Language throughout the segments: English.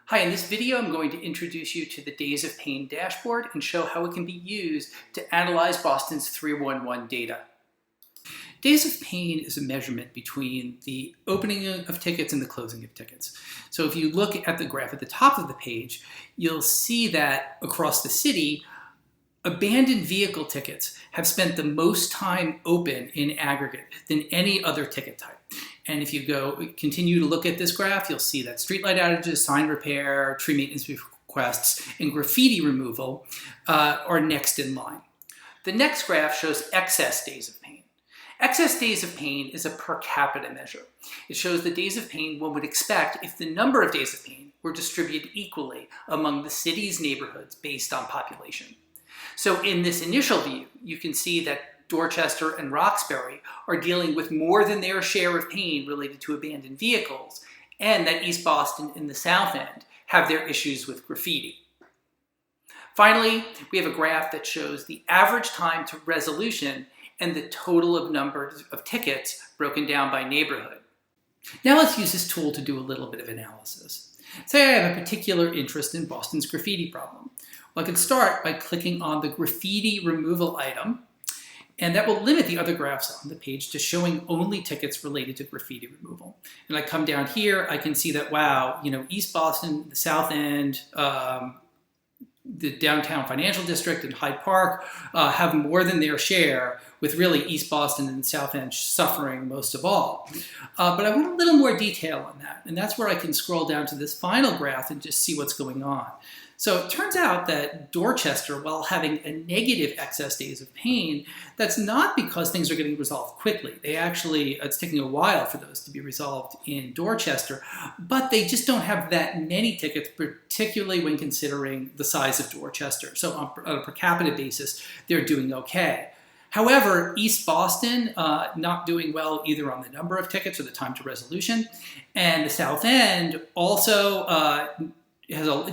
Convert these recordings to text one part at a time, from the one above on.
Hi, in this video I'm going to introduce you to the Days of Pain dashboard and show how it can be used to analyze Boston's 311 data. Days of Pain is a measurement between the opening of tickets and the closing of tickets. So if you look at the graph at the top of the page, you'll see that across the city, abandoned vehicle tickets have spent the most time open in aggregate than any other ticket type. And if you continue to look at this graph, you'll see that streetlight outages, sign repair, tree maintenance requests, and graffiti removal are next in line. The next graph shows excess days of pain. Excess days of pain is a per capita measure. It shows the days of pain one would expect if the number of days of pain were distributed equally among the city's neighborhoods based on population. So in this initial view, you can see that Dorchester and Roxbury are dealing with more than their share of pain related to abandoned vehicles, and that East Boston and the South End have their issues with graffiti. Finally, we have a graph that shows the average time to resolution and the total of numbers of tickets broken down by neighborhood. Now let's use this tool to do a little bit of analysis. Say I have a particular interest in Boston's graffiti problem. Well, I can start by clicking on the graffiti removal item, and that will limit the other graphs on the page to showing only tickets related to graffiti removal. And I come down here, I can see that, wow, East Boston, the South End, the downtown financial district and Hyde Park have more than their share, with really East Boston and the South End suffering most of all. But I want a little more detail on that, and that's where I can scroll down to this final graph and just see what's going on. So it turns out that Dorchester, while having a negative excess days of pain, that's not because things are getting resolved quickly. It's taking a while for those to be resolved in Dorchester, but they just don't have that many tickets, particularly when considering the size of Dorchester. So on a per capita basis, they're doing okay. However, East Boston, not doing well either on the number of tickets or the time to resolution, and the South End also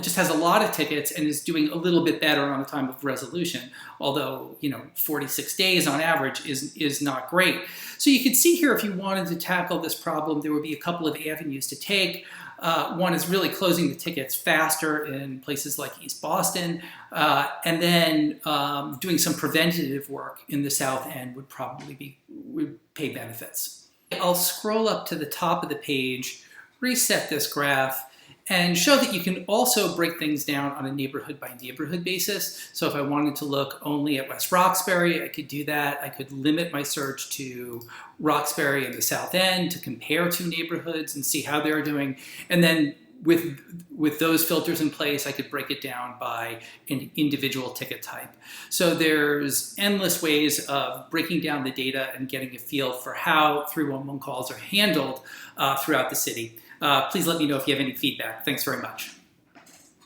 just has a lot of tickets and is doing a little bit better on the time of resolution, although 46 days on average is not great. So you can see here, if you wanted to tackle this problem, there would be a couple of avenues to take. One is really closing the tickets faster in places like East Boston, and then doing some preventative work in the South End would pay benefits. I'll scroll up to the top of the page, reset this graph, and show that you can also break things down on a neighborhood by neighborhood basis. So if I wanted to look only at West Roxbury, I could do that. I could limit my search to Roxbury and the South End to compare two neighborhoods and see how they're doing. And then with those filters in place, I could break it down by an individual ticket type. So there's endless ways of breaking down the data and getting a feel for how 311 calls are handled throughout the city. Please let me know if you have any feedback. Thanks very much.